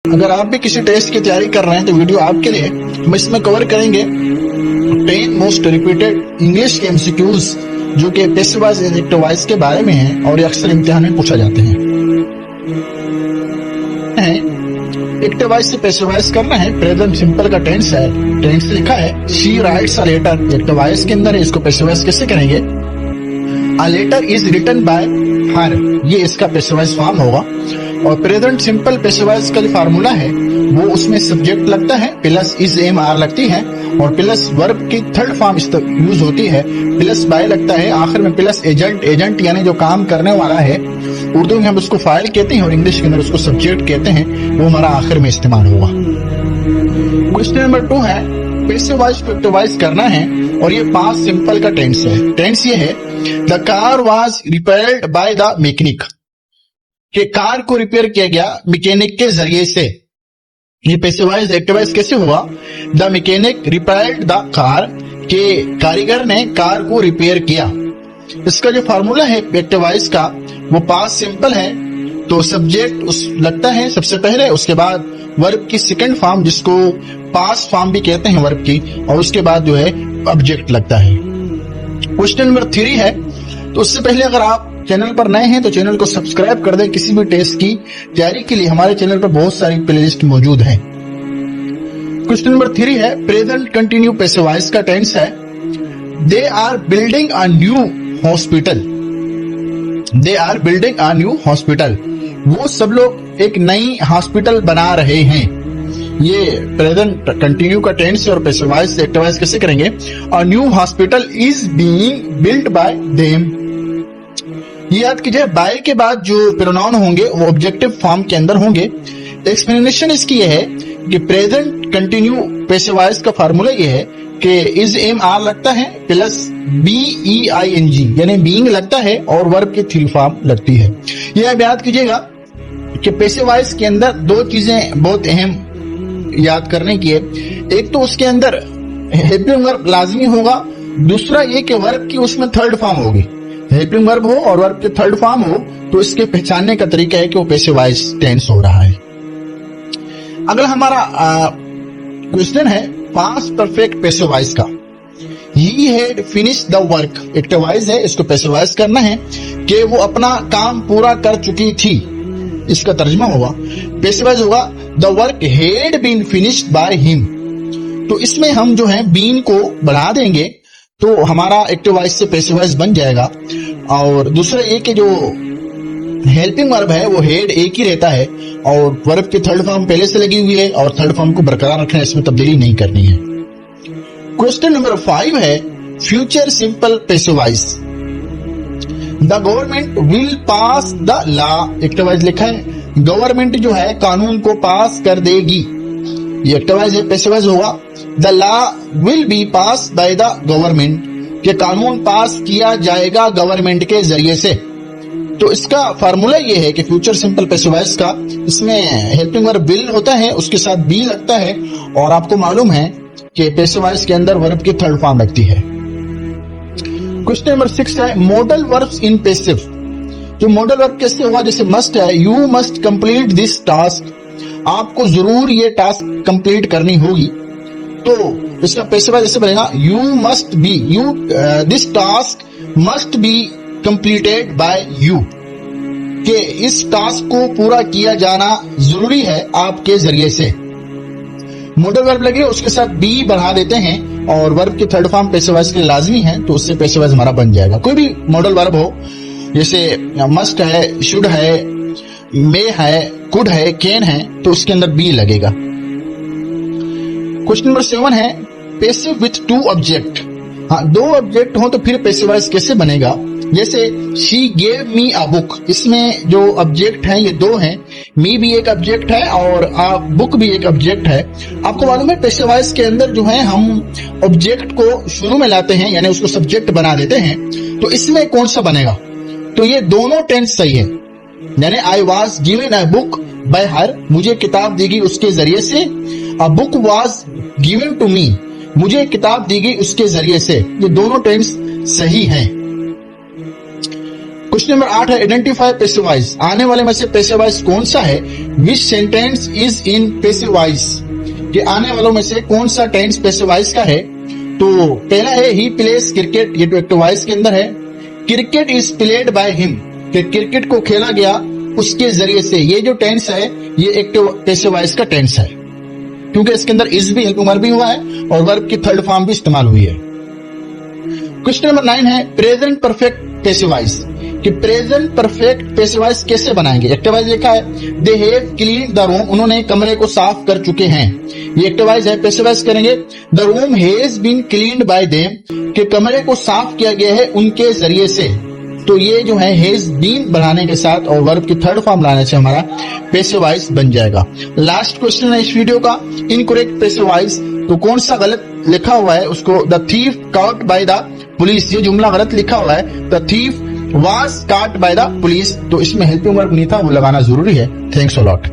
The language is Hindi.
अगर आप भी किसी टेस्ट की तैयारी कर रहे हैं तो वीडियो आपके लिए। हम इसमें कवर करेंगे 10 मोस्ट रिपीटेड इंग्लिश के एमसीक्यूज जो कि पैसिव वॉइस एडजेक्टिव वॉइस के बारे में है और ये अक्सर इम्तिहान में पूछा जाते हैं। एक्टिव वॉइस से पैसिव वॉइस करना है। प्रेजेंट सिंपल का टेंस है, टेंस लिखा है she writes a letter, active voice के अंदर है। इसको पैसिव वॉइस कैसे करेंगे? A letter is written by her, ये इसका पैसिव वॉइस फॉर्म होगा। और प्रेजेंट सिंपल पैसिव वॉइस का जो फार्मूला है वो उसमें सब्जेक्ट लगता है प्लस इज एम आर लगती है और प्लस वर्ब की थर्ड फॉर्म यूज होती है, प्लस बाय लगता है, आखिर में प्लस एजेंट, एजेंट यानी जो काम करने वाला है। उर्दू में हम उसको फाइल कहते हैं और इंग्लिश के अंदर उसको सब्जेक्ट कहते हैं, वो हमारा आखिर में इस्तेमाल होगा। क्वेश्चन नंबर 2 है पैसिव वॉइस को एक्टिव वॉइस करना है और ये पास्ट सिंपल का टेंस है। टेंस ये है the car was repaired by the mechanic, कि कार को रिपेयर किया गया मैकेनिक के जरिए से। ये पैसिव वॉइस एक्टिव वॉइस कैसे हुआ? The mechanic repaired the car, के कारीगर ने कार को रिपेयर किया। इसका जो फार्मूला है एक्टिव वॉइस का वो पास्ट सिंपल है, तो सब्जेक्ट उस लगता है सबसे पहले, उसके बाद वर्ब की सेकंड फॉर्म जिसको पास्ट फॉर्म भी कहते हैं वर्ब की, और उसके बाद जो है ऑब्जेक्ट लगता है। क्वेश्चन नंबर 3 है, तो उससे पहले अगर आप चैनल पर नए हैं तो चैनल को सब्सक्राइब कर दें। किसी भी टेस्ट की तैयारी के लिए हमारे चैनल पर बहुत सारी प्लेलिस्ट मौजूद है। क्वेश्चन नंबर 3 है प्रेजेंट कंटिन्यू पैसिव वॉइस का टेंस है they are building a new hospital, they are building a new hospital, वो सब लोग एक नई हॉस्पिटल बना रहे हैं। ये प्रेजेंट कंटिन्यू का टेंस और पैसिव वॉइस एक्टिव वॉइस कैसे करेंगे? अ new hospital is being built by them. ये याद कीजिए बाय के बाद जो प्रोनाउन होंगे वो ऑब्जेक्टिव फॉर्म के अंदर होंगे। एक्सप्लेनेशन इसकी ये है कि प्रेजेंट कंटिन्यू पैसिव वॉइस का फार्मूला ये है कि इज एम आर लगता है प्लस BEING यानी बीइंग लगता है और वर्ब की थ्री फॉर्म लगती है। ये आप याद कीजिएगा कि पैसिव वॉइस के अंदर 2 चीजें बहुत अहम याद करने की है। एक तो उसके अंदर हेल्पिंग वर्ब लाजमी होगा, दूसरा ये कि वर्ब की उसमें थर्ड फॉर्म होगी। हेल्पिंग वर्ब हो और वर्ब के थर्ड फॉर्म हो तो इसके पहचानने का तरीका है कि वो पैसिव वॉइस टेंस हो रहा है। अगला हमारा क्वेश्चन है पास्ट परफेक्ट पैसिव वॉइस का। He had finished the work, active voice है, इसको पैसिव वॉइस करना है कि वो अपना काम पूरा कर चुकी थी। इसका तर्जुमा होगा पैसिव वॉइस होगा the work had been finished by him. तो इसमें हम जो है बीन को बढ़ा देंगे तो हमारा एक्टिव वॉइस से पैसिव वॉइस बन जाएगा। और दूसरा ये कि जो हेल्पिंग वर्ब है वो हेड एक ही रहता है और वर्ब की थर्ड फॉर्म पहले से लगी हुई है और थर्ड फॉर्म को बरकरार रखना है, इसमें तब्दीली नहीं करनी है। क्वेश्चन नंबर 5 है future simple passive voice. The government will pass the law, active voice लिखा है गवर्नमेंट जो है कानून को पास कर देगी। ये एक्टिव वॉइस है, पैसिव वॉइस होगा the law will be pass by the government, के कानून पास किया जाएगा गवर्नमेंट के जरिए से। तो इसका फार्मूला ये है कि फ्यूचर सिंपल पैसिव वॉइस का इसमें हेल्पिंग वर्ब विल होता है, उसके साथ बी लगता है और आपको मालूम है कि पैसिव वॉइस के अंदर वर्ब की थर्ड फॉर्म लगती है। क्वेश्चन नंबर 6 है मॉडल वर्ब्स इन पैसिव। जो मॉडल वर्ब कैसे होगा? जैसे मस्ट है you must complete this task, आपको जरूर ये टास्क कंप्लीट करनी होगी। तो इसका पैसिव वॉइस ऐसे बनेगा you must be, you this task must be completed by you, कि इस टास्क को पूरा किया जाना जरूरी है आपके जरिए से। मॉडल वर्ब लगे उसके साथ बी बढ़ा देते हैं और वर्ब की थर्ड फॉर्म पैसिव वॉइस के लिए लाजमी है, तो उससे पैसिव वॉइस हमारा बन जाएगा। कोई भी मॉडल वर्ब हो जैसे मस्ट है, शुड है, मे है, कुड है, कैन है, तो उसके अंदर बी लगेगा। क्वेश्चन नंबर 7 है पैसिव विथ 2 ऑब्जेक्ट। हाँ, 2 ऑब्जेक्ट हो तो फिर पैसिव वॉइस कैसे बनेगा? जैसे she gave me a book, इसमें जो ऑब्जेक्ट है ये 2 हैं, मी भी एक ऑब्जेक्ट है और बुक भी एक ऑब्जेक्ट है। आपको मालूम है पैसिव वॉइस के अंदर जो है हम ऑब्जेक्ट को शुरू में लाते हैं यानी उसको सब्जेक्ट बना देते हैं, तो इसमें कौन सा बनेगा? तो ये दोनों टेंस सही है, यानी I was given a book by her, मुझे किताब दी गई उसके जरिए से। A book was given to me, मुझे किताब दी गई उसके जरिए से। ये दोनों टेंस सही हैं। क्वेश्चन नंबर 8 है आइडेंटिफाई पैसिव वॉइस। आने वाले में से पैसिव वॉइस कौन सा है? विच sentence is in passive voice? कि आने वालों में से कौन सा टेंस पैसिव वॉइस का है? तो पहला है ही प्लेस क्रिकेट, ये तो एक्टिव वॉइस के अंदर है। Cricket is played by him, कि क्रिकेट को खेला गया उसके जरिए से, ये जो टेंस है ये एक्टिव पैसिव वॉइस का टेंस है, क्योंकि इसके अंदर इज भी हेल्पिंग वर्ब भी हुआ है और वर्ब की थर्ड फॉर्म भी इस्तेमाल हुई है। क्वेश्चन नंबर 9 है प्रेजेंट परफेक्ट पैसिव वॉइस, कि प्रेजेंट परफेक्ट पैसिव वॉइस कैसे बनाएंगे? एक्टिव वॉइस लिखा है they have cleaned the room, उन्होंने कमरे को साफ कर चुके हैं, ये एक्टिव वॉइस है। पैसिव वॉइस करेंगे the room has been cleaned by them, कि कमरे को साफ किया गया है उनके जरिए से। तो ये जो है हैज बीन बढ़ाने के साथ और वर्ब की थर्ड फॉर्म लाने से हमारा पैसिव वॉइस बन जाएगा। लास्ट क्वेश्चन है इस वीडियो का, इनकरेक्ट पैसिव वॉइस, तो कौन सा गलत लिखा हुआ है उसको, the thief caught by the police, ये जुमला गलत लिखा हुआ है, the thief was caught by the police, तो इसमें हेल्पिंग वर्ब नहीं था, वो लगाना जरूरी है। Thanks a lot.